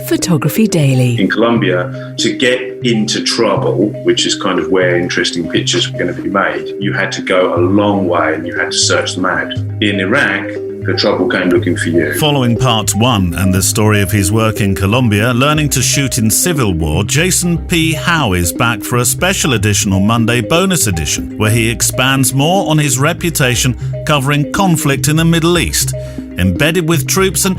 Photography Daily. In Colombia, to get into trouble, which is kind of where interesting pictures were going to be made, you had to go a long way and you had to search them out. In Iraq, the trouble came looking for you. Following part 1 and the story of his work in Colombia, learning to shoot in civil war, Jason P. Howe is back for a special edition on Monday bonus edition, where he expands more on his reputation covering conflict in the Middle East, embedded with troops and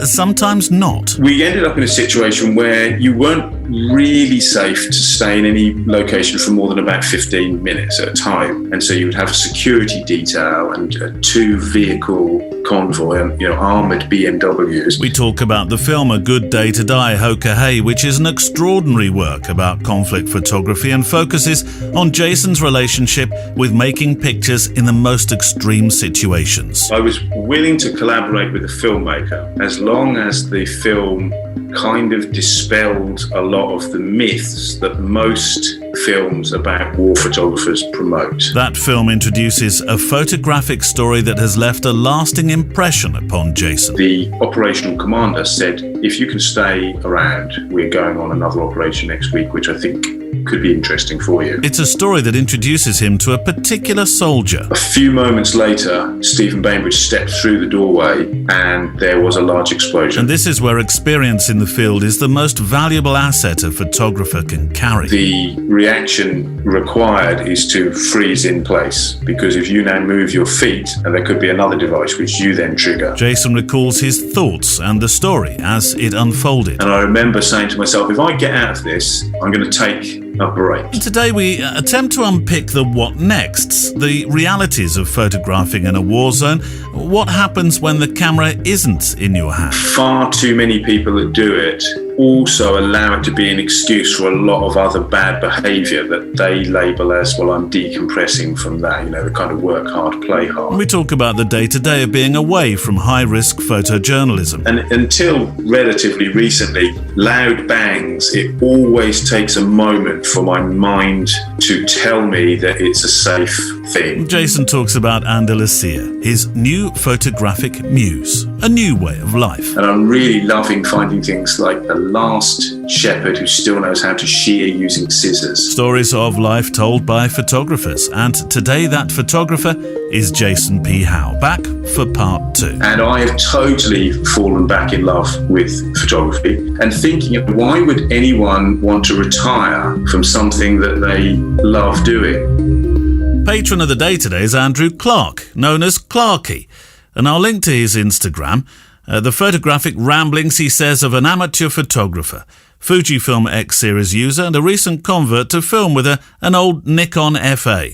sometimes not. We ended up in a situation where you weren't really safe to stay in any location for more than about 15 minutes at a time. And so you would have a security detail and a 2-vehicle convoy and, armoured BMWs. We talk about the film A Good Day to Die, Howe, which is an extraordinary work about conflict photography and focuses on Jason's relationship with making pictures in the most extreme situations. I was willing to collaborate with a filmmaker as long as the film kind of dispelled a lot of the myths that most films about war photographers promote. That film introduces a photographic story that has left a lasting impression upon Jason. The operational commander said, if you can stay around, we're going on another operation next week, which I think could be interesting for you. It's a story that introduces him to a particular soldier. A few moments later, Stephen Bainbridge stepped through the doorway and there was a large explosion. And this is where experience in the field is the most valuable asset a photographer can carry. The reaction required is to freeze in place, because if you now move your feet, and there could be another device which you then trigger. Jason recalls his thoughts and the story as it unfolded. And I remember saying to myself, if I get out of this, I'm going to take a break. Today we attempt to unpick the what nexts, the realities of photographing in a war zone, what happens when the camera isn't in your hand. Far too many people that do it also allow it to be an excuse for a lot of other bad behaviour that they label as, well, I'm decompressing from that, the kind of work hard, play hard. We talk about the day-to-day of being away from high-risk photojournalism. And until relatively recently, loud bangs, it always takes a moment for my mind to tell me that it's a safe thing. Jason talks about Andalusia, his new photographic muse, a new way of life. And I'm really loving finding things like The Last Shepherd Who Still Knows How to Shear Using Scissors. Stories of life told by photographers. And today that photographer is Jason P. Howe, back for part 2. And I have totally fallen back in love with photography and thinking, why would anyone want to retire from something that they love doing? Patron of the day today is Andrew Clark, known as Clarky. And I'll link to his Instagram, the photographic ramblings, he says, of an amateur photographer, Fujifilm X series user and a recent convert to film with an old Nikon FA.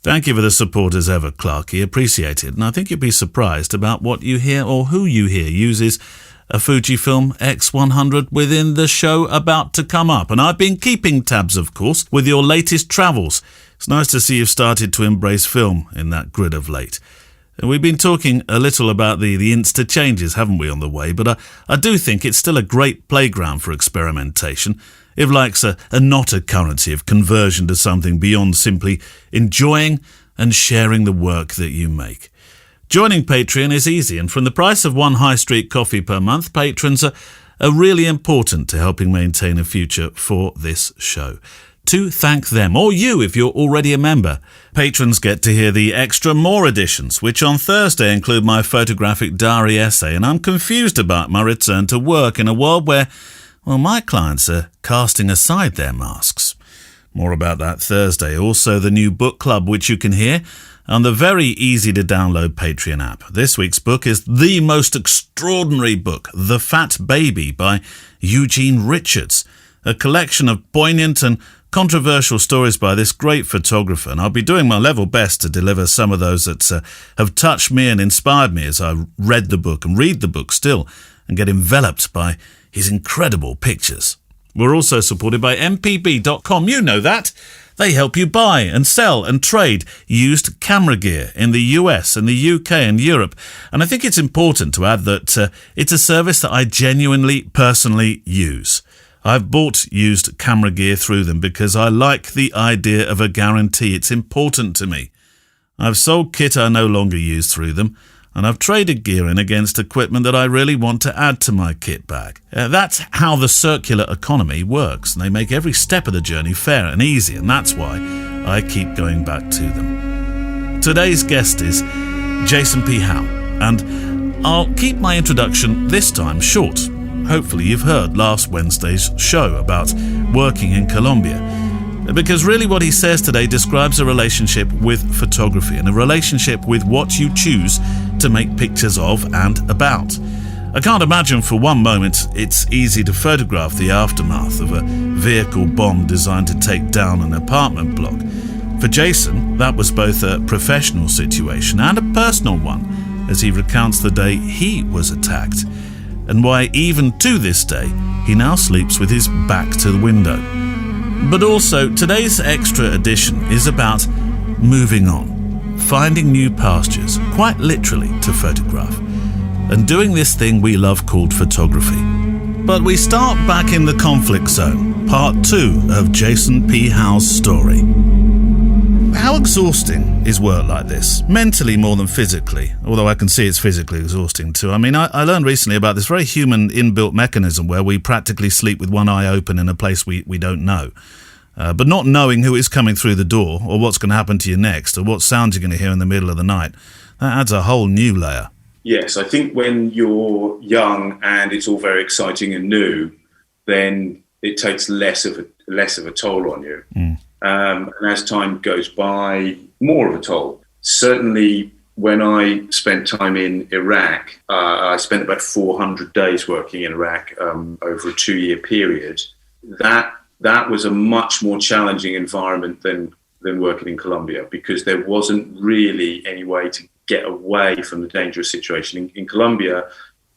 Thank you for the support as ever, Clarky. Appreciate it. And I think you'll be surprised about what you hear or who you hear uses a Fujifilm X100 within the show about to come up. And I've been keeping tabs, of course, with your latest travels. It's nice to see you've started to embrace film in that grid of late. And we've been talking a little about the Insta changes, haven't we, on the way? But I do think it's still a great playground for experimentation, if like's not a currency of conversion to something beyond simply enjoying and sharing the work that you make. Joining Patreon is easy, and from the price of one high street coffee per month, patrons are really important to helping maintain a future for this show. To thank them, or you if you're already a member. Patrons get to hear the extra more editions, which on Thursday include my photographic diary essay, and I'm confused about my return to work in a world where, my clients are casting aside their masks. More about that Thursday. Also the new book club, which you can hear on the very easy to download Patreon app. This week's book is the most extraordinary book, The Fat Baby by Eugene Richards, a collection of poignant and controversial stories by this great photographer, and I'll be doing my level best to deliver some of those that have touched me and inspired me as I read the book and read the book still and get enveloped by his incredible pictures. We're also supported by mpb.com. You know that. They help you buy and sell and trade used camera gear in the US and the UK and Europe. And I think it's important to add that it's a service that I genuinely, personally use. I've bought used camera gear through them because I like the idea of a guarantee. It's important to me. I've sold kit I no longer use through them. and I've traded gear in against equipment that I really want to add to my kit bag. That's how the circular economy works, and they make every step of the journey fair and easy, and that's why I keep going back to them. Today's guest is Jason P. Howe, and I'll keep my introduction this time short. Hopefully you've heard last Wednesday's show about working in Colombia, because really what he says today describes a relationship with photography and a relationship with what you choose to make pictures of and about. I can't imagine for one moment it's easy to photograph the aftermath of a vehicle bomb designed to take down an apartment block. For Jason, that was both a professional situation and a personal one, as he recounts the day he was attacked, and why even to this day he now sleeps with his back to the window. But also, today's extra edition is about moving on, finding new pastures, quite literally, to photograph, and doing this thing we love called photography. But we start back in the conflict zone, part 2 of Jason P. Howe's story. How exhausting is work like this? Mentally more than physically, although I can see it's physically exhausting too. I mean, I learned recently about this very human inbuilt mechanism where we practically sleep with one eye open in a place we don't know. But not knowing who is coming through the door, or what's going to happen to you next, or what sounds you're going to hear in the middle of the night, that adds a whole new layer. Yes, I think when you're young and it's all very exciting and new, then it takes less of a toll on you. And as time goes by, more of a toll. Certainly, when I spent time in Iraq, I spent about 400 days working in Iraq over a 2-year period. That was a much more challenging environment than working in Colombia, because there wasn't really any way to get away from the dangerous situation. In Colombia,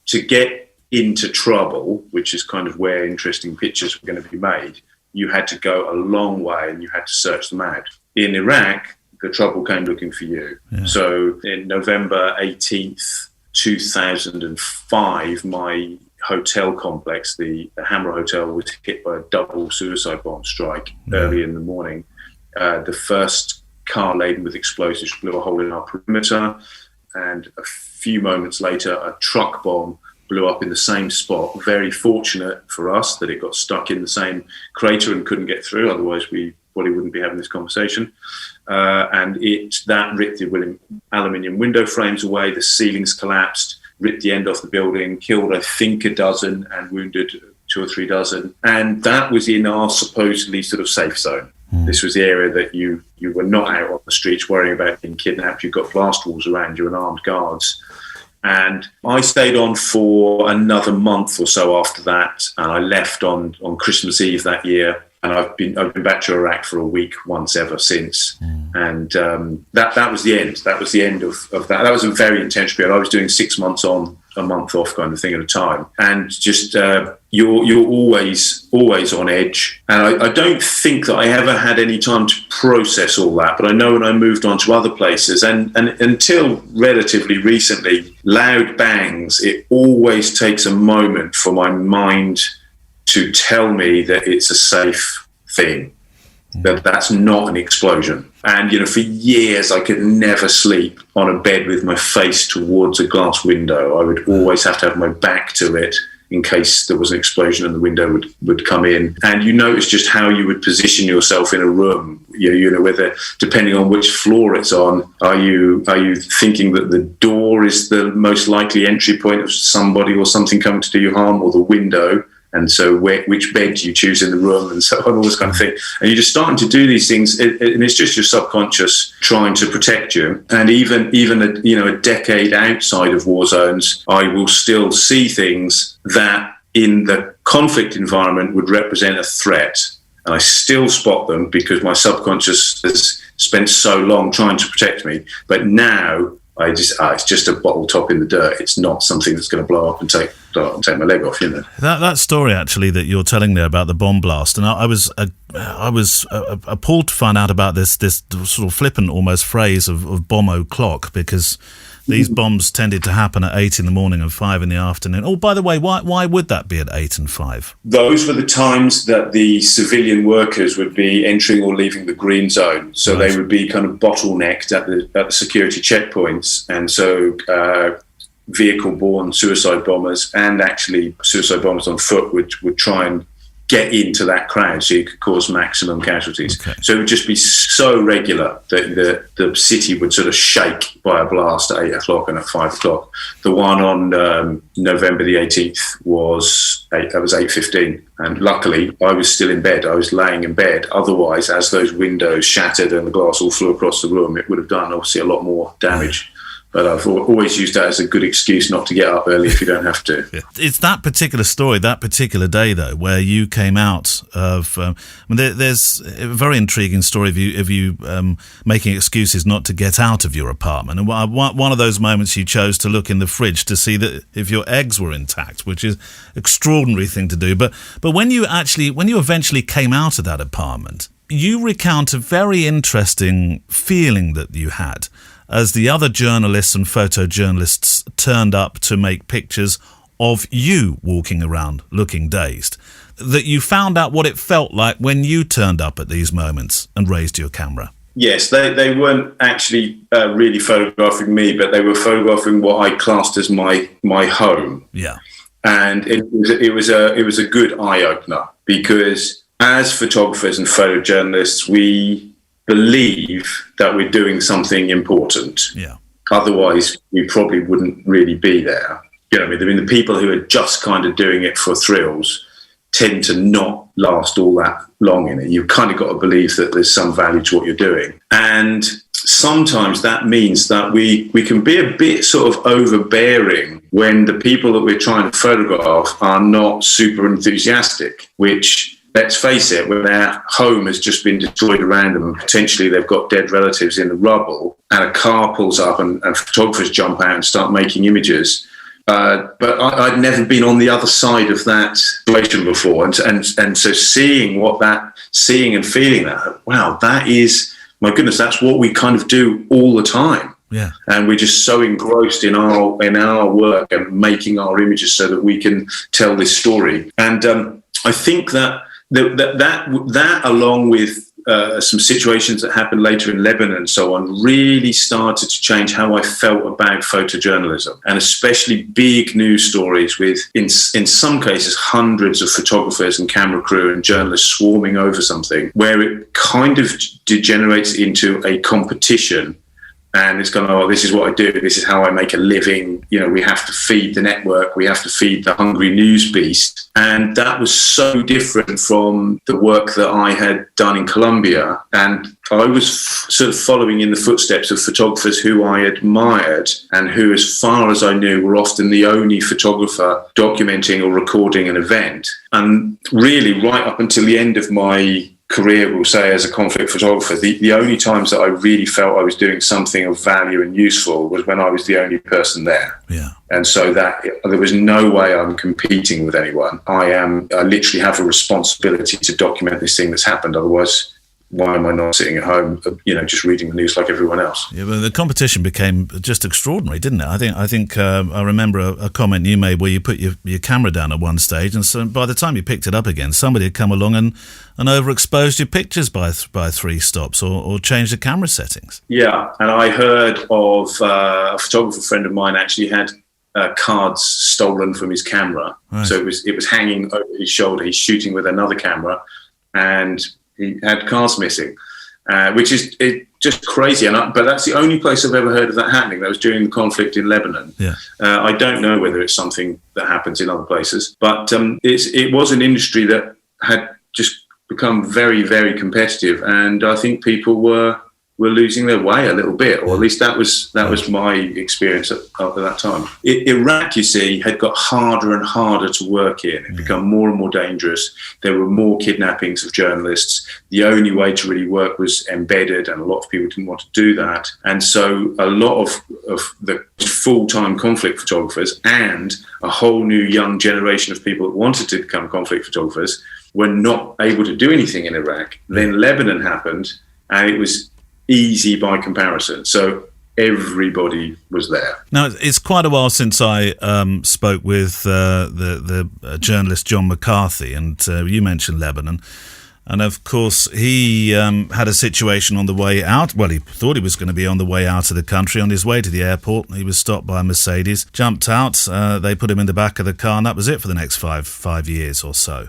to get into trouble, which is kind of where interesting pictures were going to be made, you had to go a long way and you had to search them out. In Iraq, the trouble came looking for you. Yeah. So in November 18th, 2005, my hotel complex, the Hamra Hotel, was hit by a double suicide bomb strike early in the morning. The first car laden with explosives blew a hole in our perimeter, and a few moments later, a truck bomb blew up in the same spot. Very fortunate for us that it got stuck in the same crater and couldn't get through, otherwise we probably wouldn't be having this conversation. And that ripped the aluminium window frames away, the ceilings collapsed, ripped the end off the building, killed I think a dozen and wounded 2 or 3 dozen. And that was in our supposedly sort of safe zone. This was the area that you were not out on the streets worrying about being kidnapped. You've got blast walls around you and armed guards. And I stayed on for another month or so after that, and I left on Christmas Eve that year. And I've been back to Iraq for a week once ever since. And that was the end. That was the end of that. That was a very intense period. I was doing 6 months on, a month off kind of thing at a time. And just you're always on edge. And I don't think that I ever had any time to process all that. But I know when I moved on to other places, and until relatively recently, loud bangs, it always takes a moment for my mind to tell me that it's a safe thing, that that's not an explosion. And, for years I could never sleep on a bed with my face towards a glass window. I would always have to have my back to it in case there was an explosion and the window would come in. And you notice just how you would position yourself in a room, whether, depending on which floor it's on, are you thinking that the door is the most likely entry point of somebody or something coming to do you harm, or the window? And so which bed do you choose in the room, and so on, all this kind of thing. And you're just starting to do these things, and it's just your subconscious trying to protect you. And even a decade outside of war zones, I will still see things that in the conflict environment would represent a threat. And I still spot them because my subconscious has spent so long trying to protect me. But now it's just a bottle top in the dirt. It's not something that's going to blow up and take my leg off, That story actually that you're telling there about the bomb blast, and I was appalled to find out about this sort of flippant almost phrase of bomb o'clock, because these bombs tended to happen at 8 in the morning and 5 in the afternoon. Oh, by the way, why would that be at 8 and 5? Those were the times that the civilian workers would be entering or leaving the green zone. So they would be kind of bottlenecked at the security checkpoints. And so vehicle-borne suicide bombers and actually suicide bombers on foot would try and get into that crowd so you could cause maximum casualties. Okay. So it would just be so regular that the city would sort of shake by a blast at 8 o'clock and at 5 o'clock. The one on November the 18th was 8:15. And luckily, I was still in bed. I was laying in bed. Otherwise, as those windows shattered and the glass all flew across the room, it would have done, obviously, a lot more damage. But I've always used that as a good excuse not to get up early if you don't have to. It's that particular story, that particular day, though, where you came out of... there's a very intriguing story of you making excuses not to get out of your apartment. And one of those moments you chose to look in the fridge to see that if your eggs were intact, which is an extraordinary thing to do. But when you eventually came out of that apartment, you recount a very interesting feeling that you had as the other journalists and photojournalists turned up to make pictures of you walking around looking dazed, that you found out what it felt like when you turned up at these moments and raised your camera. Yes, they weren't actually really photographing me, but they were photographing what I classed as my home. Yeah. And it was a good eye-opener, because as photographers and photojournalists, we believe that we're doing something important. Yeah. Otherwise, we probably wouldn't really be there. You know what I mean? The people who are just kind of doing it for thrills tend to not last all that long in it. You've kind of got to believe that there's some value to what you're doing. And sometimes that means that we can be a bit sort of overbearing when the people that we're trying to photograph are not super enthusiastic, which... Let's face it, when their home has just been destroyed around them and potentially they've got dead relatives in the rubble and a car pulls up and photographers jump out and start making images. But I'd never been on the other side of that situation before. And so seeing and feeling that, wow, that is, my goodness, that's what we kind of do all the time. Yeah. And we're just so engrossed in our work and making our images so that we can tell this story. And I think that along with some situations that happened later in Lebanon and so on, really started to change how I felt about photojournalism, and especially big news stories with, in some cases, hundreds of photographers and camera crew and journalists swarming over something, where it kind of degenerates into a competition. And it's going, oh, this is what I do. This is how I make a living. You know, we have to feed the network. We have to feed the hungry news beast. And that was so different from the work that I had done in Colombia. And I was sort of following in the footsteps of photographers who I admired and who, as far as I knew, were often the only photographer documenting or recording an event. And really, right up until the end of my career, we'll say, as a conflict photographer, the only times that I really felt I was doing something of value and useful was when I was the only person there. Yeah. And so that there was no way I'm competing with anyone. I literally have a responsibility to document this thing that's happened. Otherwise, why am I not sitting at home, just reading the news like everyone else? Yeah, but the competition became just extraordinary, didn't it? I think I remember a comment you made where you put your camera down at one stage, and so by the time you picked it up again, somebody had come along and overexposed your pictures by 3 stops or changed the camera settings. Yeah, and I heard of a photographer friend of mine actually had cards stolen from his camera. Right. So it was hanging over his shoulder. He's shooting with another camera, and he had cards missing, which is just crazy. But that's the only place I've ever heard of that happening. That was during the conflict in Lebanon. Yeah. I don't know whether it's something that happens in other places, but it was an industry that had just become very, very competitive, and I think people were losing their way a little bit, or at least that was my experience at that time. Iraq, you see, had got harder and harder to work in. It became more and more dangerous. There were more kidnappings of journalists. The only way to really work was embedded, and a lot of people didn't want to do that. And so a lot of the full-time conflict photographers and a whole new young generation of people that wanted to become conflict photographers were not able to do anything in Iraq. Then Lebanon happened, and it was easy by comparison. So everybody was there. Now, it's quite a while since I spoke with the journalist John McCarthy, and you mentioned Lebanon. And of course, he had a situation on the way out. Well, he thought he was going to be on the way out of the country. On his way to the airport, he was stopped by a Mercedes, jumped out, they put him in the back of the car, and that was it for the next five years or so.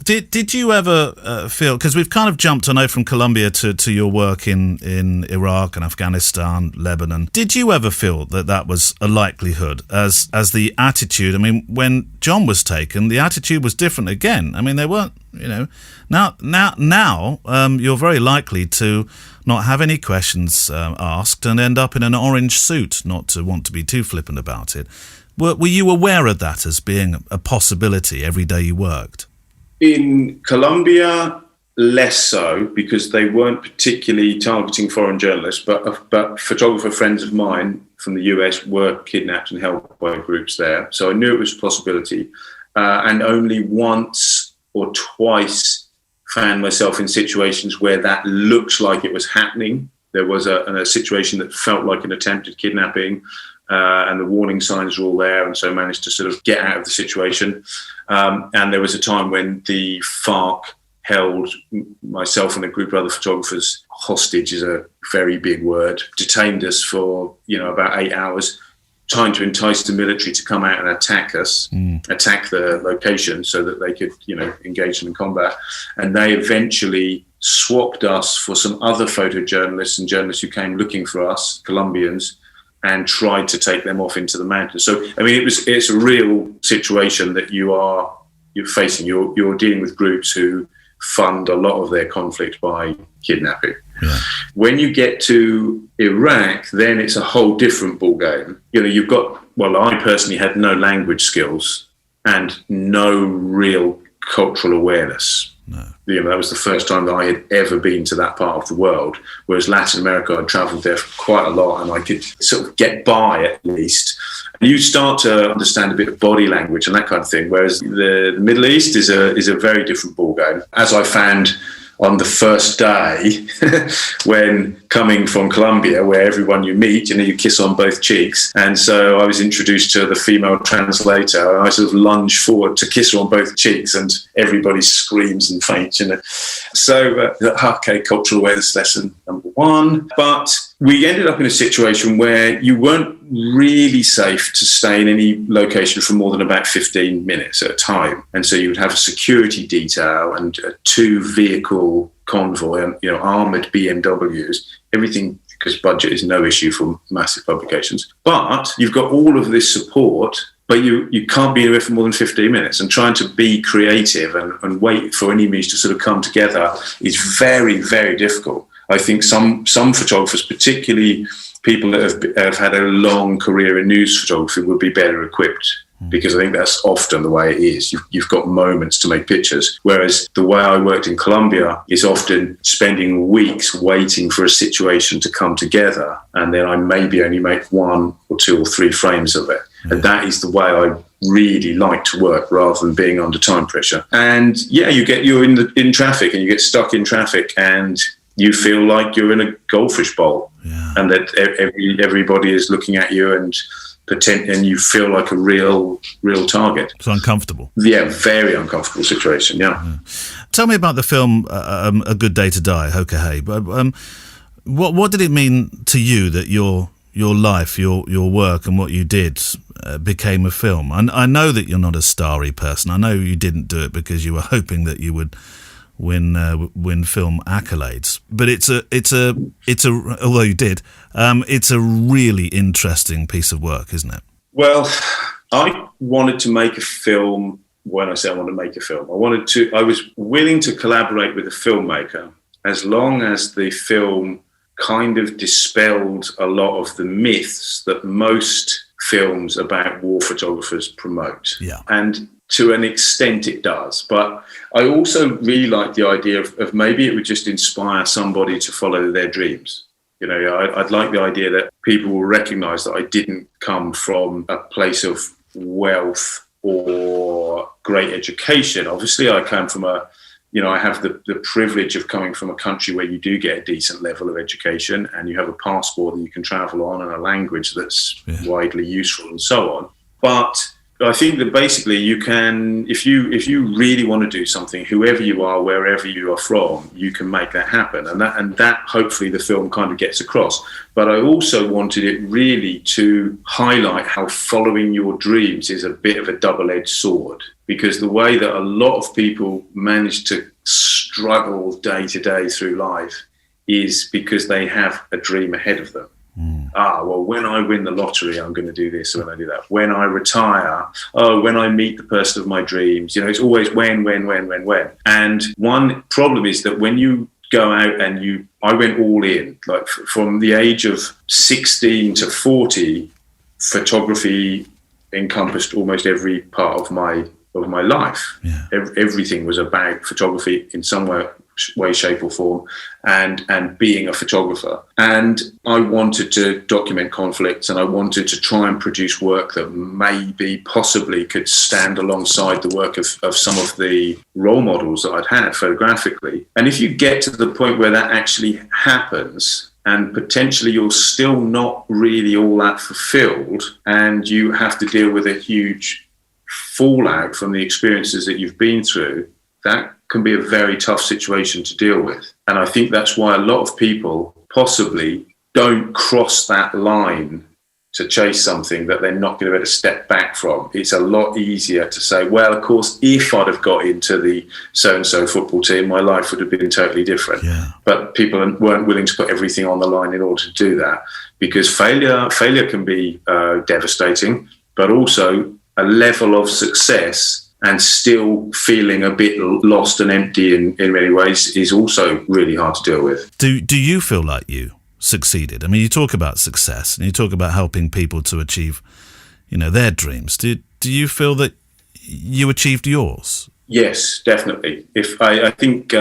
Did you ever feel, because we've kind of jumped, I know, from Colombia to your work in Iraq and Afghanistan, Lebanon. Did you ever feel that was a likelihood as the attitude? I mean, when John was taken, the attitude was different again. I mean, they weren't, now you're very likely to not have any questions asked and end up in an orange suit, not to want to be too flippant about it. Were you aware of that as being a possibility every day you worked? In Colombia, less so, because they weren't particularly targeting foreign journalists, but photographer friends of mine from the US were kidnapped and held by groups there. So I knew it was a possibility. And only once or twice found myself in situations where that looked like it was happening. There was a situation that felt like an attempted kidnapping, and the warning signs were all there, and so managed to sort of get out of the situation. And there was a time when the FARC held myself and a group of other photographers hostage, is a very big word, detained us for about 8 hours, trying to entice the military to come out and attack us, attack the location so that they could engage in combat. And they eventually swapped us for some other photojournalists and journalists who came looking for us, Colombians, and tried to take them off into the mountains. So, I mean, it's a real situation that you're facing. You're dealing with groups who fund a lot of their conflict by kidnapping. Yeah. When you get to Iraq, then it's a whole different ballgame. I personally had no language skills and no real cultural awareness. No. That was the first time that I had ever been to that part of the world, whereas Latin America, I'd travelled there for quite a lot and I could sort of get by at least. And you start to understand a bit of body language and that kind of thing, whereas the Middle East is a very different ballgame. As I found on the first day when coming from Colombia, where everyone you meet, you kiss on both cheeks. And so I was introduced to the female translator and I sort of lunged forward to kiss her on both cheeks and everybody screams and faints, So, okay, cultural awareness lesson number one. But we ended up in a situation where you weren't really safe to stay in any location for more than about 15 minutes at a time. And so you would have a security detail and a 2-vehicle convoy and, armoured BMWs, everything, because budget is no issue for massive publications. But you've got all of this support, but you can't be anywhere for more than 15 minutes, and trying to be creative and wait for an image to sort of come together is very, very difficult. I think some photographers, particularly people that have had a long career in news photography, would be better equipped, because I think that's often the way it is. You've got moments to make pictures, whereas the way I worked in Colombia is often spending weeks waiting for a situation to come together, and then I maybe only make 1 or 2 or 3 frames of it. And that is the way I really like to work, rather than being under time pressure. And you're in traffic and you get stuck in traffic and you feel like you're in a goldfish bowl, and that everybody is looking at you and you feel like a real target. It's uncomfortable. Yeah, very uncomfortable situation. Yeah. Tell me about the film A Good Day to Die, Howe. But what did it mean to you that your life, your work, and what you did became a film? And I know that you're not a starry person. I know you didn't do it because you were hoping that you would win film accolades, but it's a although you did, it's a really interesting piece of work, isn't it? Well, I wanted to make a film. When I say I wanted to make a film, I was willing to collaborate with a filmmaker as long as the film kind of dispelled a lot of the myths that most films about war photographers promote. Yeah. And to an extent it does. But I also really like the idea of maybe it would just inspire somebody to follow their dreams. I'd like the idea that people will recognise that I didn't come from a place of wealth or great education. Obviously, I came from a I have the privilege of coming from a country where you do get a decent level of education, and you have a passport that you can travel on, and a language that's widely useful and so on. But I think that basically you can, if you really want to do something, whoever you are, wherever you are from, you can make that happen. And that hopefully the film kind of gets across. But I also wanted it really to highlight how following your dreams is a bit of a double-edged sword, because the way that a lot of people manage to struggle day to day through life is because they have a dream ahead of them. Well, when I win the lottery, I'm going to do this, when I do that. When I retire, when I meet the person of my dreams, it's always when. And one problem is that when you go out and I went all in, like from the age of 16 to 40, photography encompassed almost every part of my life. Yeah. Everything was about photography in some way, shape or form, and being a photographer. And I wanted to document conflicts, and I wanted to try and produce work that maybe possibly could stand alongside the work of some of the role models that I'd had photographically. And if you get to the point where that actually happens, and potentially you're still not really all that fulfilled, and you have to deal with a huge fallout from the experiences that you've been through, that can be a very tough situation to deal with. And I think that's why a lot of people possibly don't cross that line to chase something that they're not going to be able to step back from. It's a lot easier to say, well, of course, if I'd have got into the so-and-so football team, my life would have been totally different. Yeah. But people weren't willing to put everything on the line in order to do that, because failure can be devastating, but also a level of success and still feeling a bit lost and empty in many ways is also really hard to deal with. Do you feel like you succeeded? I mean, you talk about success and you talk about helping people to achieve, their dreams. Do you feel that you achieved yours? Yes, definitely. If I think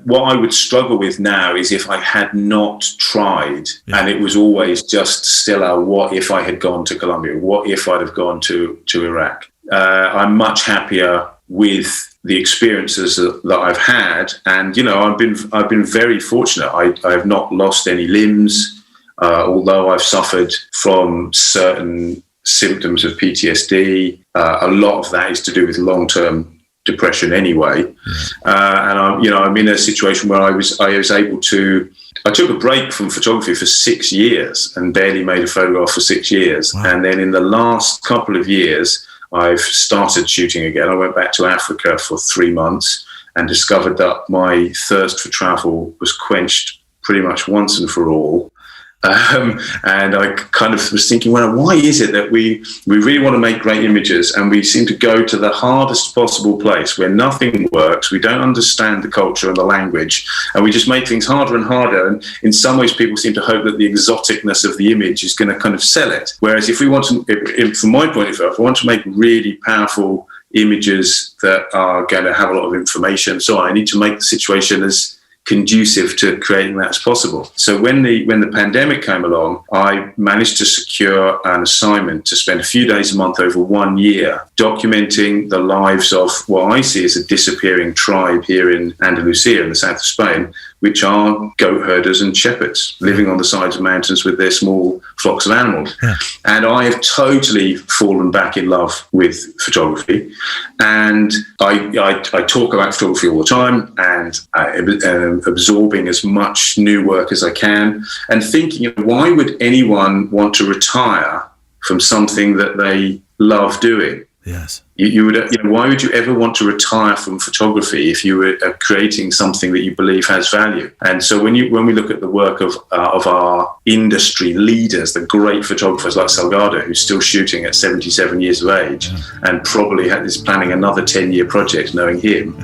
what I would struggle with now is if I had not tried, and it was always just still a what if I had gone to Colombia, what if I'd have gone to Iraq. I'm much happier with the experiences that I've had, and I've been very fortunate. I have not lost any limbs, although I've suffered from certain symptoms of PTSD. A lot of that is to do with long-term depression anyway. And I'm in a situation where I was able to. I took a break from photography for 6 years and barely made a photograph for 6 years. Wow. And then in the last couple of years, I've started shooting again. I went back to Africa for 3 months and discovered that my thirst for travel was quenched pretty much once and for all. And I kind of was thinking, well, why is it that we really want to make great images and we seem to go to the hardest possible place where nothing works, we don't understand the culture and the language, and we just make things harder and harder. And in some ways, people seem to hope that the exoticness of the image is going to kind of sell it. Whereas if we want to, from my point of view, if I want to make really powerful images that are going to have a lot of information, so I need to make the situation as conducive to creating that as possible. So when the pandemic came along, I managed to secure an assignment to spend a few days a month over 1 year documenting the lives of what I see as a disappearing tribe here in Andalusia in the south of Spain, which are goat herders and shepherds living on the sides of mountains with their small flocks of animals. Yeah. And I have totally fallen back in love with photography. And I talk about photography all the time, and absorbing as much new work as I can, and thinking, why would anyone want to retire from something that they love doing? Yes. You would, why would you ever want to retire from photography if you were creating something that you believe has value? And so when we look at the work of our industry leaders, the great photographers like Salgado, who's still shooting at 77 years of age, and probably is planning another 10-year project, knowing him,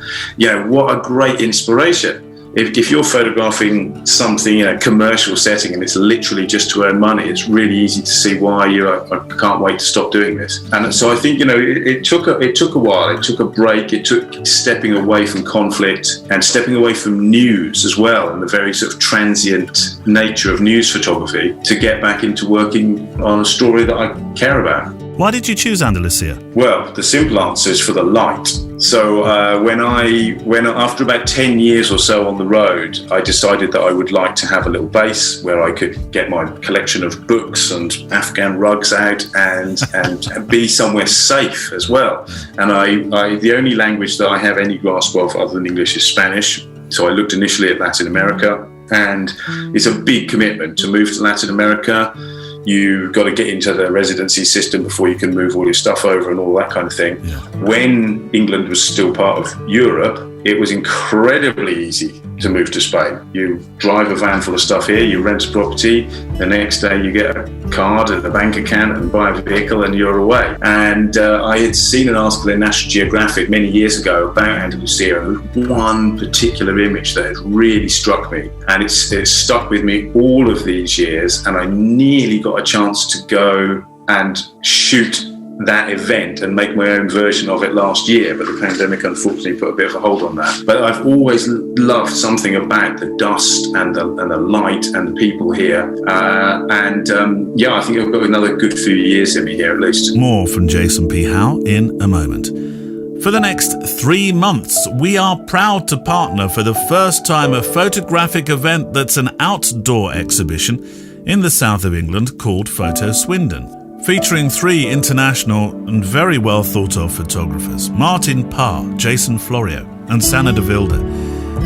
what a great inspiration. If you're photographing something in a commercial setting and it's literally just to earn money, it's really easy to see why I can't wait to stop doing this. And so I think, it took a while. It took a break. It took stepping away from conflict and stepping away from news as well, and the very sort of transient nature of news photography, to get back into working on a story that I care about. Why did you choose Andalusia? Well, the simple answer is for the light. So after about 10 years or so on the road, I decided that I would like to have a little base where I could get my collection of books and Afghan rugs out and be somewhere safe as well. And the only language that I have any grasp of other than English is Spanish. So I looked initially at Latin America, and it's a big commitment to move to Latin America. You've got to get into the residency system before you can move all your stuff over and all that kind of thing. Yeah. When England was still part of Europe, it was incredibly easy to move to Spain. You drive a van full of stuff here, you rent a property, the next day you get a card and a bank account and buy a vehicle and you're away. And I had seen an article in National Geographic many years ago about Andalusia, and one particular image that had really struck me. And it's stuck with me all of these years, and I nearly got a chance to go and shoot that event and make my own version of it last year, but the pandemic unfortunately put a bit of a hold on that. But I've always loved something about the dust and the light and the people here, I think I've got another good few years in me here at least. More from Jason P. Howe in a moment. For the next 3 months, we are proud to partner for the first time a photographic event that's an outdoor exhibition in the south of England called Photo Swindon, featuring 3 international and very well thought of photographers: Martin Parr, Jason Florio and Sanna de Vilde.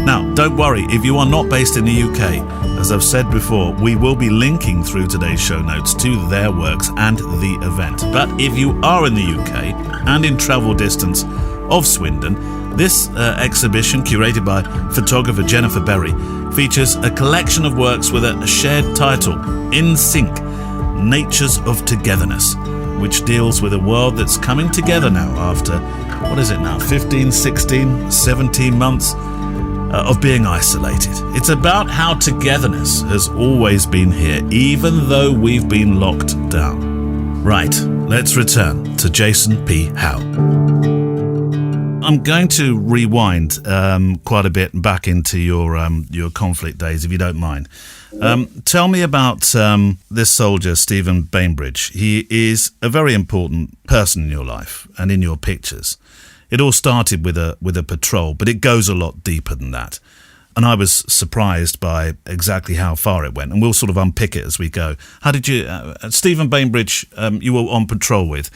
Now, don't worry if you are not based in the UK. As I've said before, we will be linking through today's show notes to their works and the event. But if you are in the UK and in travel distance of Swindon, this exhibition, curated by photographer Jennifer Berry, features a collection of works with a shared title, In Sync, Natures of Togetherness, which deals with a world that's coming together now after, 15, 16, 17 months of being isolated. It's about how togetherness has always been here, even though we've been locked down. Right, let's return to Jason P. Howe. I'm going to rewind quite a bit back into your conflict days, if you don't mind. Tell me about this soldier, Stephen Bainbridge. He is a very important person in your life and in your pictures. It all started with a patrol, but it goes a lot deeper than that. And I was surprised by exactly how far it went, and we'll sort of unpick it as we go. How did you, Stephen Bainbridge, you were on patrol with,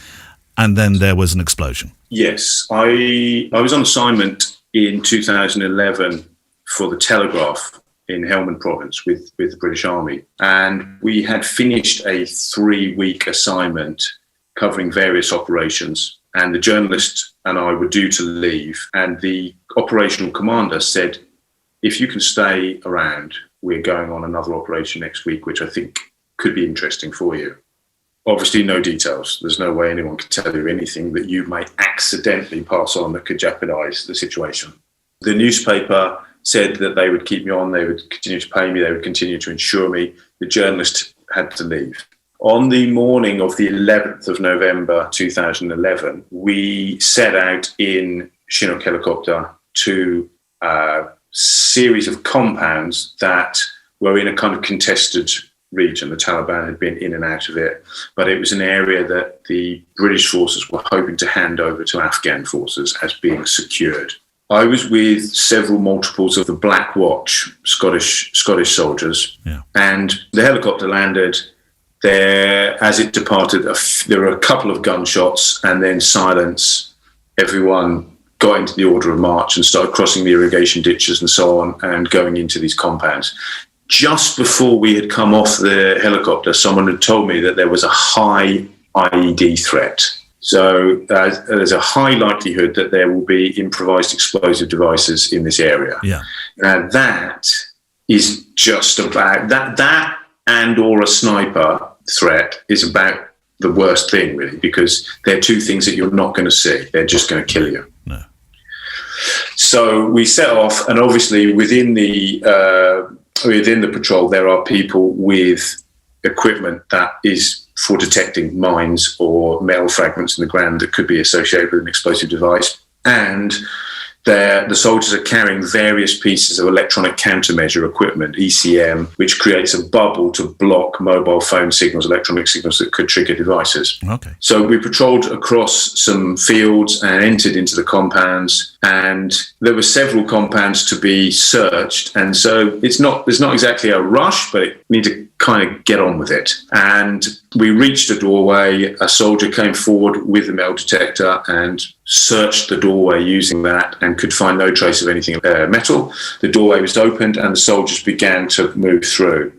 and then there was an explosion? Yes, I was on assignment in 2011 for the Telegraph in Helmand Province with the British Army. And we had finished a 3-week assignment covering various operations. And the journalist and I were due to leave. And the operational commander said, if you can stay around, we're going on another operation next week, which I think could be interesting for you. Obviously, no details. There's no way anyone could tell you anything that you may accidentally pass on that could jeopardise the situation. The newspaper said that they would keep me on, they would continue to pay me, they would continue to insure me. The journalist had to leave. On the morning of the 11th of November 2011, we set out in Chinook helicopter to a series of compounds that were in a kind of contested region. The Taliban had been in and out of it, but it was an area that the British forces were hoping to hand over to Afghan forces as being secured. I was with several multiples of the Black Watch, Scottish soldiers, and the helicopter landed there. As it departed, there were a couple of gunshots and then silence. Everyone got into the order of march and started crossing the irrigation ditches and so on and going into these compounds. Just before we had come off the helicopter, someone had told me that there was a high IED threat. So there's a high likelihood that there will be improvised explosive devices in this area. Yeah. And that is just about that and or a sniper threat is about the worst thing, really, because they're two things that you're not going to see. They're just going to kill you. No. So we set off, and obviously within the patrol, there are people with equipment that is for detecting mines or metal fragments in the ground that could be associated with an explosive device. And the soldiers are carrying various pieces of electronic countermeasure equipment, ECM, which creates a bubble to block mobile phone signals, electronic signals that could trigger devices. Okay. So we patrolled across some fields and entered into the compounds, and there were several compounds to be searched. And so there's not exactly a rush, but you need to kind of get on with it. And we reached a doorway. A soldier came forward with a metal detector and searched the doorway using that and could find no trace of anything metal. The doorway was opened and the soldiers began to move through.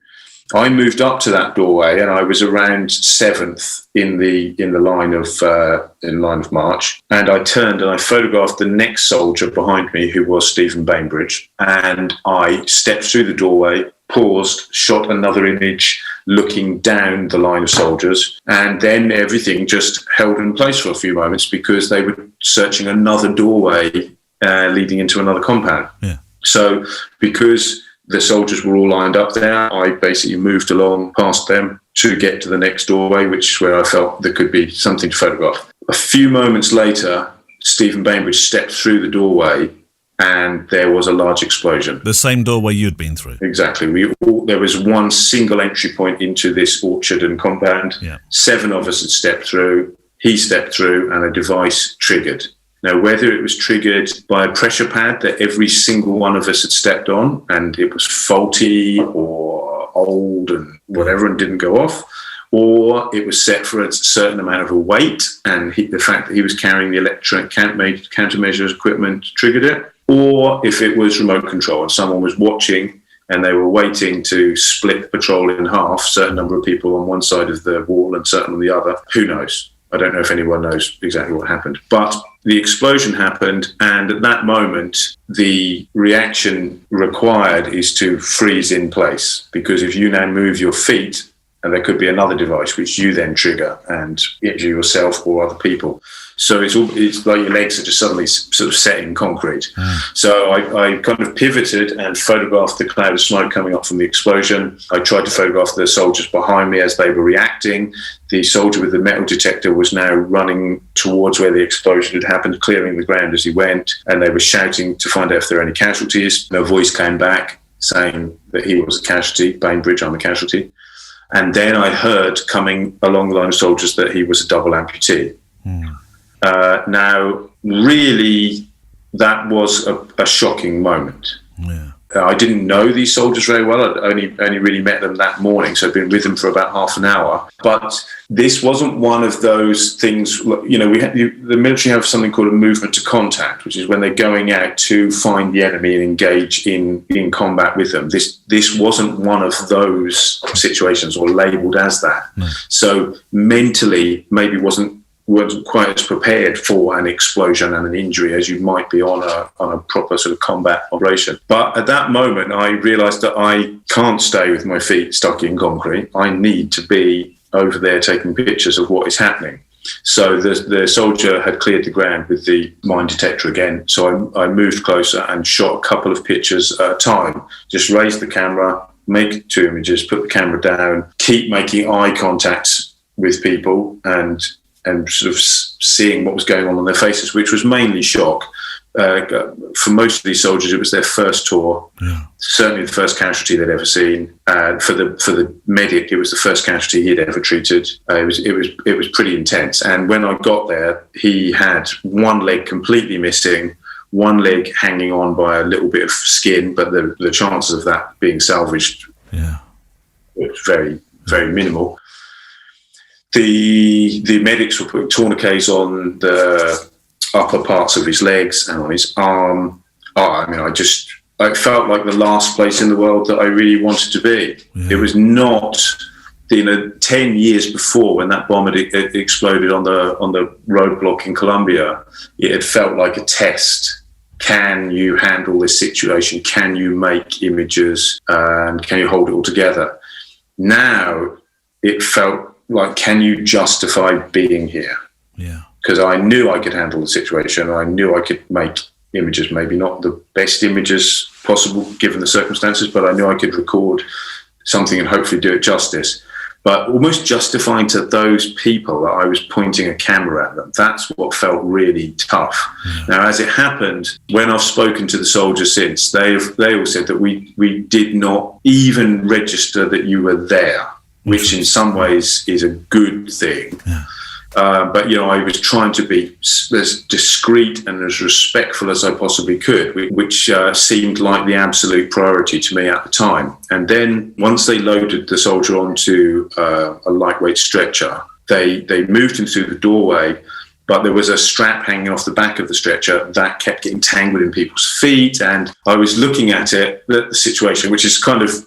I moved up to that doorway and I was around seventh in the line of march. And I turned and I photographed the next soldier behind me, who was Stephen Bainbridge. And I stepped through the doorway, paused, shot another image looking down the line of soldiers, and then everything just held in place for a few moments because they were searching another doorway leading into another compound. Yeah. So because the soldiers were all lined up there, I basically moved along past them to get to the next doorway, which is where I felt there could be something to photograph. A few moments later, Stephen Bainbridge stepped through the doorway and there was a large explosion. The same doorway you'd been through? Exactly. There was one single entry point into this orchard and compound. Yeah. 7 of us had stepped through. He stepped through and a device triggered. Now, whether it was triggered by a pressure pad that every single one of us had stepped on and it was faulty or old and whatever and didn't go off, or it was set for a certain amount of a weight and the fact that he was carrying the electronic countermeasures equipment triggered it, or if it was remote control and someone was watching and they were waiting to split the patrol in half, certain number of people on one side of the wall and certain on the other, who knows? I don't know if anyone knows exactly what happened. But the explosion happened, and at that moment, the reaction required is to freeze in place, because if you now move your feet, and there could be another device which you then trigger and injure yourself or other people. So it's like your legs are just suddenly sort of set in concrete. So I kind of pivoted and photographed the cloud of smoke coming up from the explosion. I tried to photograph the soldiers behind me as they were reacting. The soldier with the metal detector was now running towards where the explosion had happened, clearing the ground as he went, and they were shouting to find out if there were any casualties. And a voice came back saying that he was a casualty. Bainbridge, I'm a casualty. And then I heard coming along the line of soldiers that he was a double amputee. Now, really, that was a shocking moment. Yeah. I didn't know these soldiers very well. I'd only really met them that morning, so I'd been with them for about half an hour. But this wasn't one of those things, you know, the military have something called a movement to contact, which is when they're going out to find the enemy and engage in combat with them. This wasn't one of those situations or labelled as that. No. So mentally, maybe wasn't quite as prepared for an explosion and an injury as you might be on a proper sort of combat operation. But at that moment, I realised that I can't stay with my feet stuck in concrete. I need to be over there taking pictures of what is happening. So the soldier had cleared the ground with the mine detector again. So I moved closer and shot a couple of pictures at a time. Just raise the camera, make 2 images, put the camera down, keep making eye contact with people and sort of seeing what was going on their faces, which was mainly shock. For most of these soldiers, it was their first tour. Yeah. Certainly the first casualty they'd ever seen. For the medic, it was the first casualty he'd ever treated. It was pretty intense. And when I got there, he had one leg completely missing, one leg hanging on by a little bit of skin, but the chances of that being salvaged was very, very minimal. The medics were putting tourniquets on the upper parts of his legs and on his arm. I felt like the last place in the world that I really wanted to be. Yeah. It was not, 10 years before when that bomb had exploded on the roadblock in Colombia, it had felt like a test. Can you handle this situation? Can you make images? And can you hold it all together? Now it felt like, can you justify being here? Yeah. Because I knew I could handle the situation. I knew I could make images, maybe not the best images possible given the circumstances, but I knew I could record something and hopefully do it justice. but almost justifying to those people that I was pointing a camera at them. That's what felt really tough. Now, as it happened, when I've spoken to the soldiers since, they all said that we did not even register that you were there, which in some ways is a good thing. Yeah. But, I was trying to be as discreet and as respectful as I possibly could, which seemed like the absolute priority to me at the time. And then once they loaded the soldier onto a lightweight stretcher, they moved him through the doorway, but there was a strap hanging off the back of the stretcher that kept getting tangled in people's feet. And I was looking at the situation, which is kind of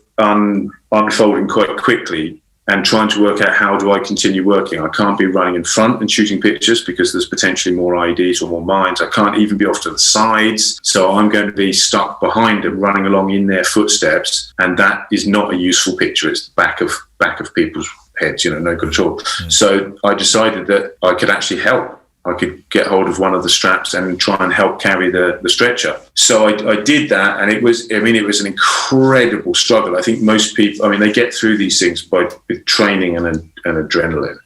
unfolding quite quickly, and trying to work out, how do I continue working? I can't be running in front and shooting pictures because there's potentially more IEDs or more mines. I can't even be off to the sides. So I'm going to be stuck behind them, running along in their footsteps. And that is not a useful picture. It's the back of people's heads, no good at all. So I decided that I could actually help. I could get hold of one of the straps and try and help carry the stretcher. So I did that, and it was an incredible struggle. I think most people, they get through these things with training and adrenaline.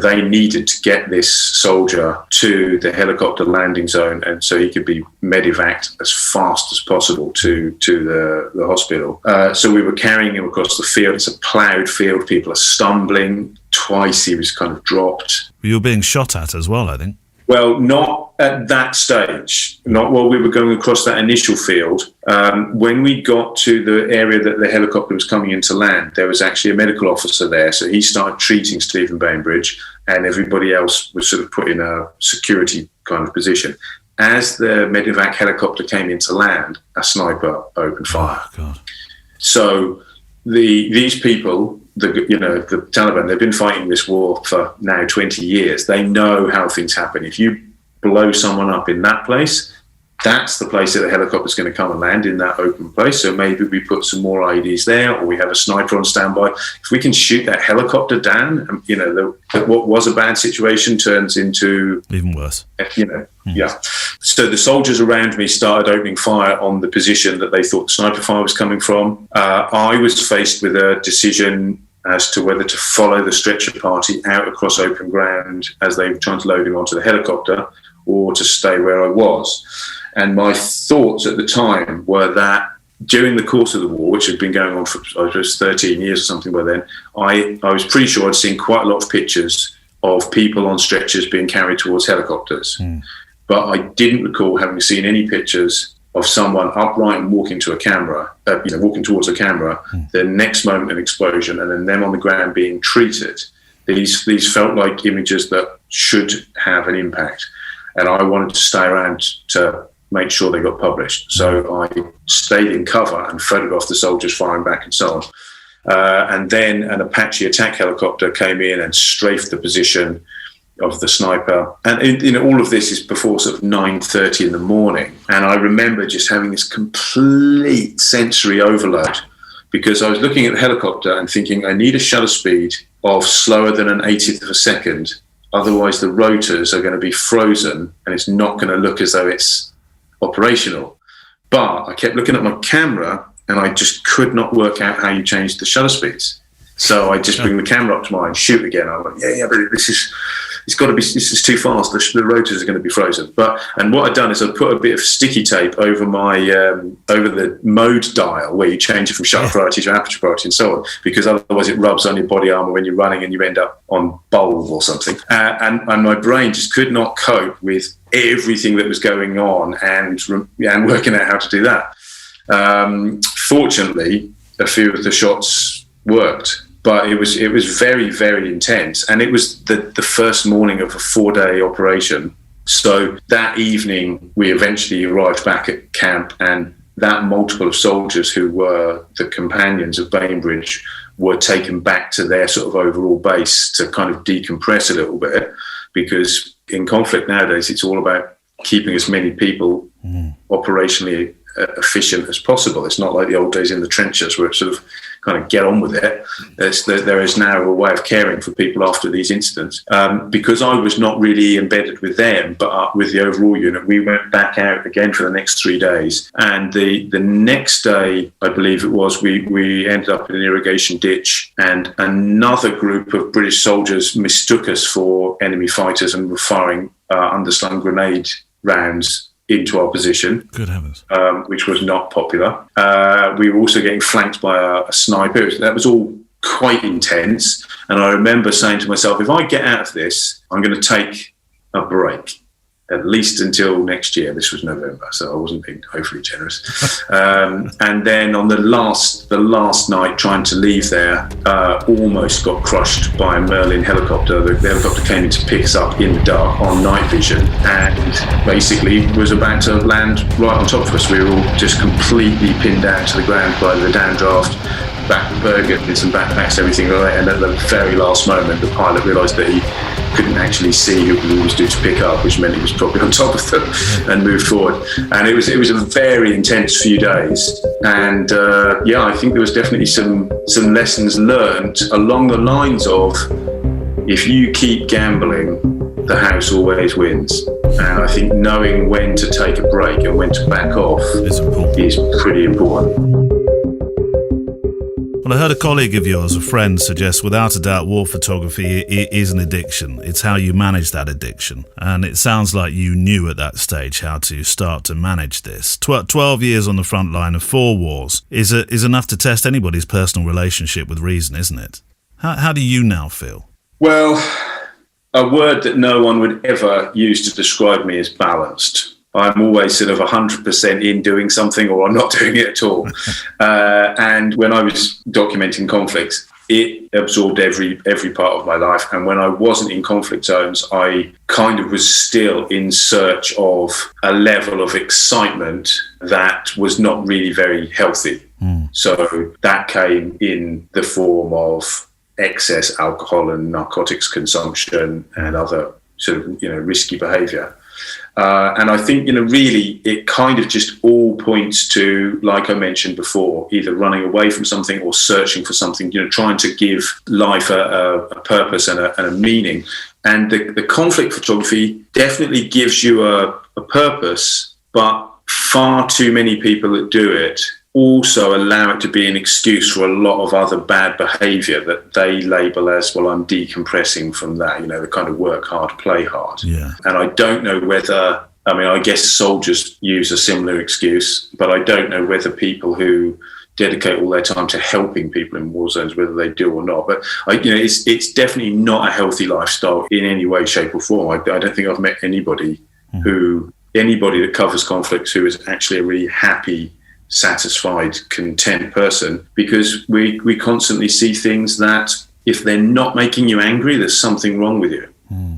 They needed to get this soldier to the helicopter landing zone, and so he could be medevaced as fast as possible to the hospital. So we were carrying him across the field. It's a ploughed field. People are stumbling. Twice he was kind of dropped. You were being shot at as well, I think. Well, not at that stage, not while we were going across that initial field. When we got to the area that the helicopter was coming in to land, there was actually a medical officer there. So he started treating Stephen Bainbridge, and everybody else was sort of put in a security kind of position. As the medevac helicopter came in to land, a sniper opened fire. Oh, God. So these people, the Taliban, they've been fighting this war for now 20 years. They know how things happen. If you blow someone up in that place, that's the place that the helicopter's going to come and land, in that open place. So maybe we put some more IEDs there, or we have a sniper on standby. If we can shoot that helicopter down, what was a bad situation turns into even worse. Yeah. So the soldiers around me started opening fire on the position that they thought the sniper fire was coming from. I was faced with a decision as to whether to follow the stretcher party out across open ground as they were trying to load him onto the helicopter, or to stay where I was. And my thoughts at the time were that during the course of the war, which had been going on for, I was 13 years or something by then, I was pretty sure I'd seen quite a lot of pictures of people on stretchers being carried towards helicopters. But I didn't recall having seen any pictures of someone upright and walking to a camera, walking towards a camera, the next moment an explosion, and then them on the ground being treated. These felt like images that should have an impact. And I wanted to stay around to make sure they got published. So I stayed in cover and photographed the soldiers firing back and so on. And then an Apache attack helicopter came in and strafed the position of the sniper. And all of this is before sort of 9:30 in the morning. And I remember just having this complete sensory overload, because I was looking at the helicopter and thinking, I need a shutter speed of slower than an 80th of a second. Otherwise, the rotors are going to be frozen and it's not going to look as though it's operational. But I kept looking at my camera and I just could not work out how you change the shutter speeds. So I just bring the camera up to mine, shoot again. I'm like, but this is too fast. The rotors are going to be frozen. And what I'd done is I'd put a bit of sticky tape over my over the mode dial where you change it from shutter priority to aperture priority and so on, because otherwise it rubs on your body armor when you're running and you end up on bulb or something. And my brain just could not cope with everything that was going on and working out how to do that. Fortunately, a few of the shots worked. But it was very, very intense. And it was the first morning of a 4-day operation. So that evening, we eventually arrived back at camp, and that multiple of soldiers who were the companions of Bainbridge were taken back to their sort of overall base to kind of decompress a little bit, because in conflict nowadays, it's all about keeping as many people operationally efficient as possible. It's not like the old days in the trenches where it's sort of kind of get on with it. There is now a way of caring for people after these incidents. Because I was not really embedded with them, but with the overall unit, we went back out again for the next 3 days. And the next day, I believe it was, we ended up in an irrigation ditch, and another group of British soldiers mistook us for enemy fighters and were firing underslung grenade rounds into our position. Good heavens. Which was not popular. We were also getting flanked by a sniper. That was all quite intense. And I remember saying to myself, if I get out of this, I'm going to take a break, at least until next year. This was November, so I wasn't being overly generous. And then on the last night, trying to leave there, almost got crushed by a Merlin helicopter. The helicopter came in to pick us up in the dark on night vision, and basically was about to land right on top of us. We were all just completely pinned down to the ground by the downdraft, burgers and backpacks, everything like that. And at the very last moment, the pilot realised that he couldn't actually see who we was due to pick up, which meant he was probably on top of them, and moved forward. And it was a very intense few days. And I think there was definitely some lessons learned along the lines of, if you keep gambling, the house always wins. And I think knowing when to take a break and when to back off is pretty important. Well, I heard a colleague of yours, a friend, suggest without a doubt war photography is an addiction. It's how you manage that addiction. And it sounds like you knew at that stage how to start to manage this. 12 years on the front line of 4 wars is enough to test anybody's personal relationship with reason, isn't it? How do you now feel? Well, a word that no one would ever use to describe me is balanced. I'm always sort of 100% in doing something, or I'm not doing it at all. And when I was documenting conflicts, it absorbed every part of my life. And when I wasn't in conflict zones, I kind of was still in search of a level of excitement that was not really very healthy. So that came in the form of excess alcohol and narcotics consumption and other sort of, risky behavior. And I think, really, it kind of just all points to, like I mentioned before, either running away from something or searching for something, trying to give life a purpose and a meaning. And the conflict photography definitely gives you a purpose, but far too many people that do it also allow it to be an excuse for a lot of other bad behaviour that they label as, well, I'm decompressing from that, the kind of work hard, play hard. Yeah. And I don't know whether, I guess soldiers use a similar excuse, but I don't know whether people who dedicate all their time to helping people in war zones, whether they do or not. But it's definitely not a healthy lifestyle in any way, shape or form. I don't think I've met anybody that covers conflicts who is actually a really happy, satisfied, content person, because we constantly see things that if they're not making you angry, there's something wrong with you.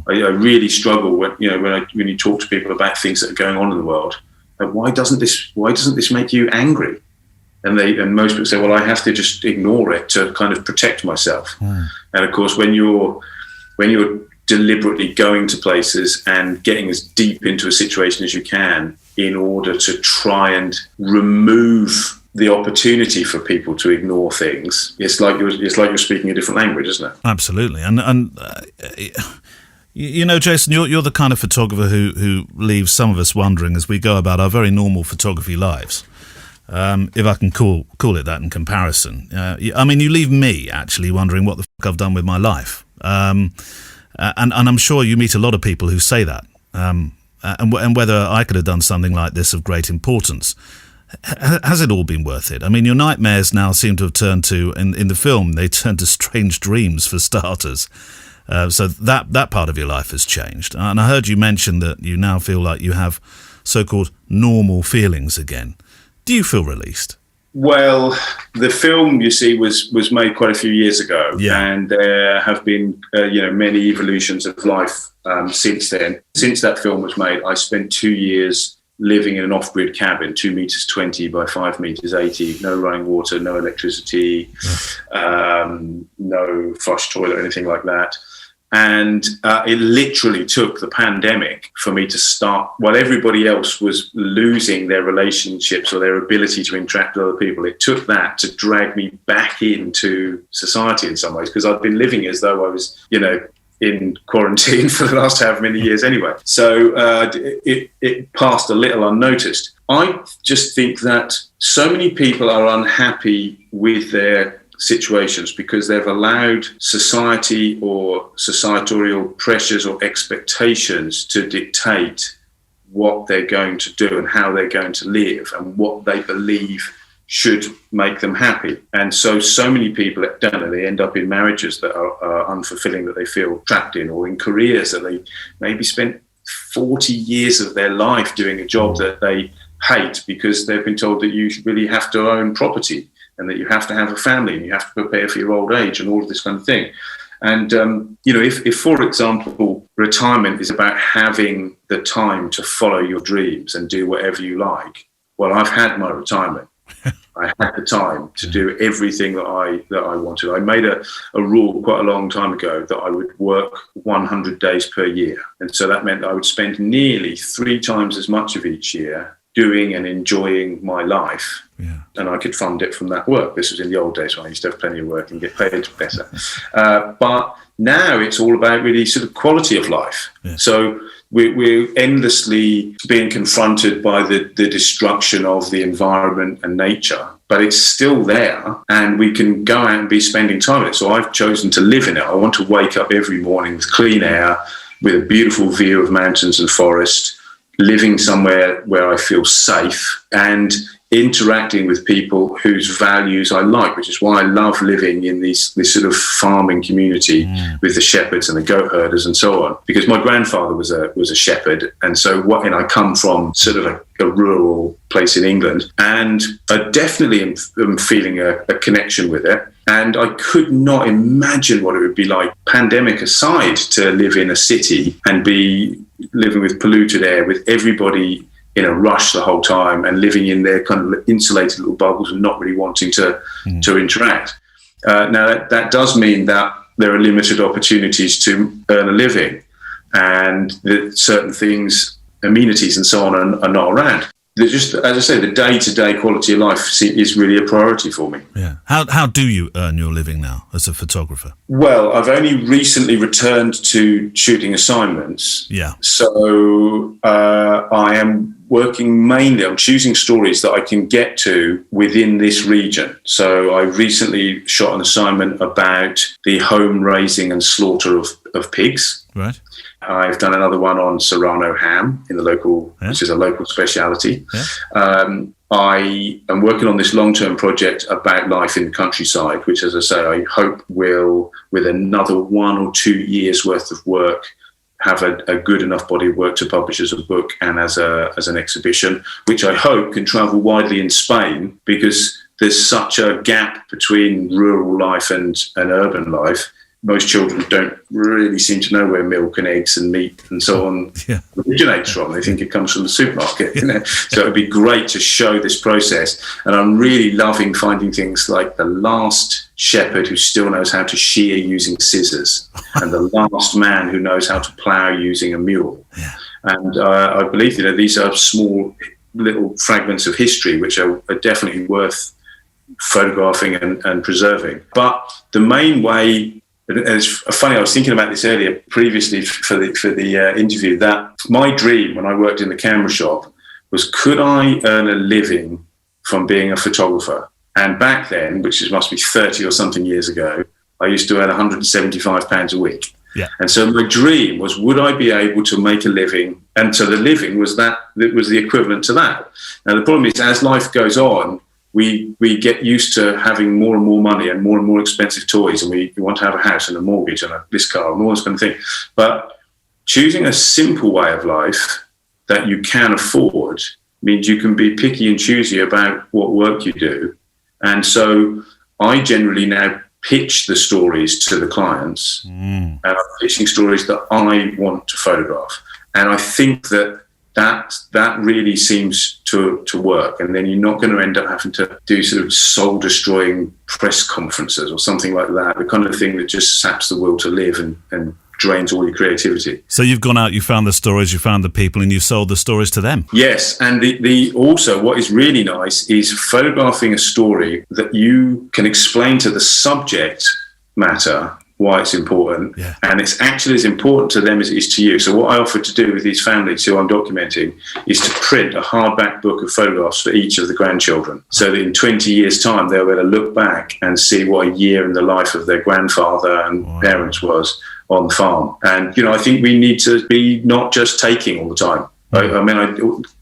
I really struggle when you talk to people about things that are going on in the world. Why doesn't this make you angry? And most people say, well, I have to just ignore it to kind of protect myself. And of course, when you're deliberately going to places and getting as deep into a situation as you can in order to try and remove the opportunity for people to ignore things, it's like you're speaking a different language, isn't it? Absolutely. And Jason, you're the kind of photographer who leaves some of us wondering as we go about our very normal photography lives, if I can call it that in comparison. You leave me actually wondering what the fuck I've done with my life. And I'm sure you meet a lot of people who say that, and whether I could have done something like this of great importance. Has it all been worth it? Your nightmares now seem to have turned to, in the film, they turned to strange dreams for starters. So that part of your life has changed. And I heard you mention that you now feel like you have so-called normal feelings again. Do you feel released? Well, the film, you see, was made quite a few years ago, and there have been many evolutions of life since then. Since that film was made, I spent 2 years living in an off-grid cabin, 2 meters 20 by 5 meters 80, no running water, no electricity, no flush toilet or anything like that. And it literally took the pandemic for me to start, while everybody else was losing their relationships or their ability to interact with other people, it took that to drag me back into society in some ways, because I'd been living as though I was, in quarantine for the last however many years anyway. So it passed a little unnoticed. I just think that so many people are unhappy with their situations because they've allowed society or societal pressures or expectations to dictate what they're going to do and how they're going to live and what they believe should make them happy. And so many people, they end up in marriages that are unfulfilling, that they feel trapped in, or in careers that they maybe spent 40 years of their life doing a job that they hate because they've been told that you really have to own property and that you have to have a family and you have to prepare for your old age and all of this kind of thing. And, if, for example, retirement is about having the time to follow your dreams and do whatever you like, well, I've had my retirement. I had the time to do everything that I wanted. I made a rule quite a long time ago that I would work 100 days per year. And so that meant that I would spend nearly 3 times as much of each year doing and enjoying my life. Yeah. And I could fund it from that work. This was in the old days when I used to have plenty of work and get paid better. But now it's all about really sort of quality of life. Yeah. So we're endlessly being confronted by the destruction of the environment and nature, but it's still there and we can go out and be spending time in it. So I've chosen to live in it. I want to wake up every morning with clean air, with a beautiful view of mountains and forest, living somewhere where I feel safe and interacting with people whose values I like, which is why I love living in this sort of farming community with the shepherds and the goat herders and so on. Because my grandfather was a shepherd, and so I come from sort of a rural place in England, and I definitely am feeling a connection with it. And I could not imagine what it would be like, pandemic aside, to live in a city and be living with polluted air, with everybody in a rush the whole time and living in their kind of insulated little bubbles and not really wanting to interact. Now, that does mean that there are limited opportunities to earn a living and that certain things, amenities and so on, are not around. Just, as I say, the day-to-day quality of life is really a priority for me. Yeah. How do you earn your living now as a photographer? Well, I've only recently returned to shooting assignments. Yeah. So I am working mainly on choosing stories that I can get to within this region. So I recently shot an assignment about the home raising and slaughter of pigs. Right. I've done another one on Serrano ham in the local, which is a local speciality. Yeah. I am working on this long-term project about life in the countryside, which, as I say, I hope will, with another 1 or 2 years worth of work, have a good enough body of work to publish as a book and as an exhibition, which I hope can travel widely in Spain, because there's such a gap between rural life and urban life. Most children don't really seem to know where milk and eggs and meat and so on originates from. They think it comes from the supermarket. So it'd be great to show this process. And I'm really loving finding things like the last shepherd who still knows how to shear using scissors and the last man who knows how to plough using a mule. Yeah. And I believe these are small little fragments of history which are definitely worth photographing and preserving. But the main way, and it's funny, I was thinking about this earlier, previously for the interview, that my dream when I worked in the camera shop was, could I earn a living from being a photographer? And back then, which must be 30 or something years ago, I used to earn £175 a week. Yeah. And so my dream was, would I be able to make a living? And so the living was the equivalent to that. Now, the problem is, as life goes on, we get used to having more and more money and more expensive toys, and we want to have a house and a mortgage and this car and all this kind of thing. But choosing a simple way of life that you can afford means you can be picky and choosy about what work you do. And so I generally now pitch the stories to the clients, and I'm pitching stories that I want to photograph. And I think that really seems to work, and then you're not going to end up having to do sort of soul-destroying press conferences or something like that, the kind of thing that just saps the will to live and drains all your creativity. So you've gone out, you found the stories, you found the people, and you sold the stories to them. Yes, and the also what is really nice is photographing a story that you can explain to the subject matter why it's important, and it's actually as important to them as it is to you. So what I offer to do with these families who I'm documenting is to print a hardback book of photographs for each of the grandchildren, so that in 20 years' time they'll be able to look back and see what a year in the life of their grandfather and parents was on the farm. And, I think we need to be not just taking all the time. I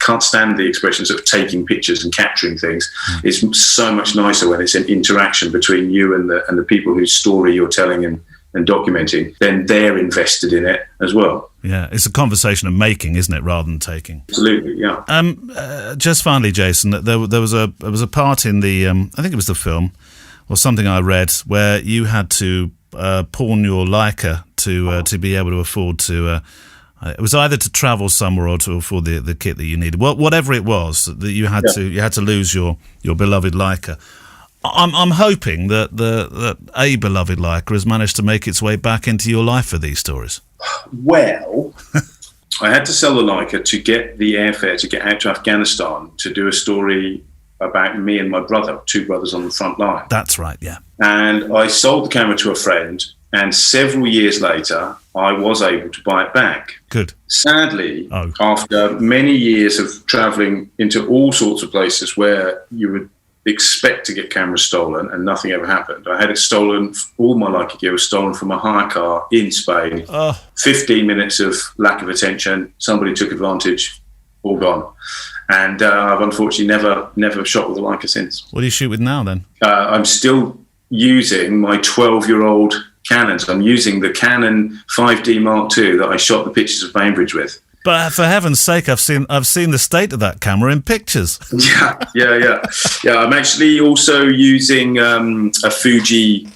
can't stand the expressions of taking pictures and capturing things. It's so much nicer when it's an interaction between you and the people whose story you're telling and documenting. Then they're invested in it as well. Yeah, it's a conversation of making, isn't it, rather than taking? Absolutely, yeah. Just finally, Jason, there was a part in the I think it was the film or something I read where you had to pawn your Leica to be able to afford to. It was either to travel somewhere or to afford the kit that you needed. Well, whatever it was that you had to lose your beloved Leica. I'm hoping that a beloved Leica has managed to make its way back into your life for these stories. Well, I had to sell the Leica to get the airfare to get out to Afghanistan to do a story about me and my brother, 2 brothers on the front line. That's right, yeah. And I sold the camera to a friend, and several years later, I was able to buy it back. Good. Sadly, after many years of travelling into all sorts of places where you would expect to get cameras stolen and nothing ever happened, I had it stolen. All my Leica gear was stolen from a hire car in Spain. 15 minutes of lack of attention. Somebody took advantage. All gone. And I've unfortunately never shot with a Leica since. What do you shoot with now then? I'm still using my 12-year-old Canons. I'm using the Canon 5D Mark II that I shot the pictures of Bainbridge with. But for heaven's sake, I've seen the state of that camera in pictures. Yeah. I'm actually also using a Fuji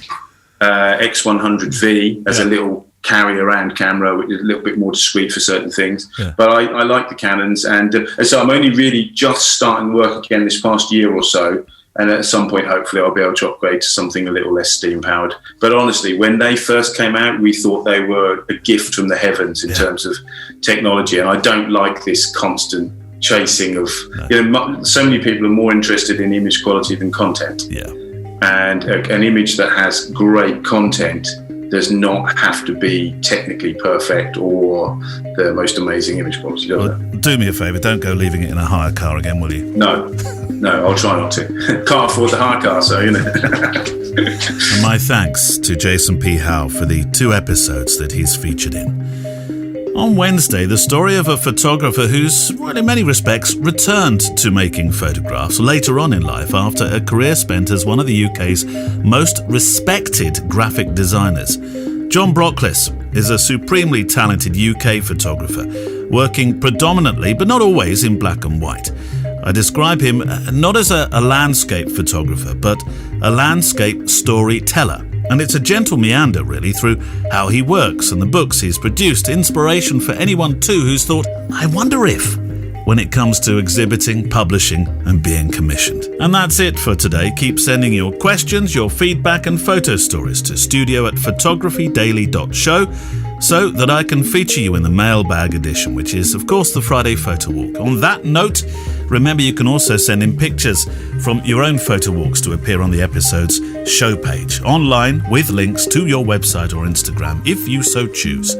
X100V as a little carry-around camera, which is a little bit more discreet for certain things. Yeah. But I like the Canons, and so I'm only really just starting work again this past year or so. And at some point, hopefully, I'll be able to upgrade to something a little less steam-powered. But honestly, when they first came out, we thought they were a gift from the heavens in terms of technology. And I don't like this constant chasing of... so many people are more interested in image quality than content. Yeah. And an image that has great content does not have to be technically perfect or the most amazing image quality, does it? Do me a favour, don't go leaving it in a hire car again, will you? No, I'll try not to. Can't afford the hire car, so, And my thanks to Jason P. Howe for the 2 episodes that he's featured in. On Wednesday, the story of a photographer who's, well, in many respects, returned to making photographs later on in life after a career spent as one of the UK's most respected graphic designers. John Brockles is a supremely talented UK photographer, working predominantly, but not always, in black and white. I describe him not as a landscape photographer, but a landscape storyteller. And it's a gentle meander, really, through how he works and the books he's produced. Inspiration for anyone, too, who's thought, I wonder if, when it comes to exhibiting, publishing and being commissioned. And that's it for today. Keep sending your questions, your feedback and photo stories to studio@photographydaily.show so that I can feature you in the mailbag edition, which is, of course, the Friday Photo Walk. On that note, remember you can also send in pictures from your own photo walks to appear on the episode's show page, online with links to your website or Instagram, if you so choose.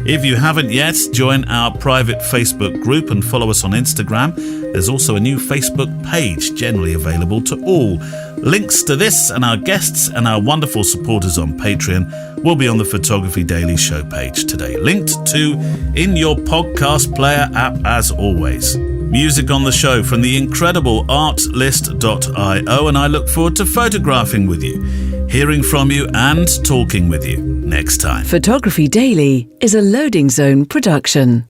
If you haven't yet, join our private Facebook group and follow us on Instagram. There's also a new Facebook page generally available to all. Links to this and our guests and our wonderful supporters on Patreon will be on the Photography Daily show page today, linked to in your podcast player app as always. Music on the show from the incredible artlist.io, and I look forward to photographing with you, hearing from you and talking with you next time. Photography Daily is a Loading Zone production.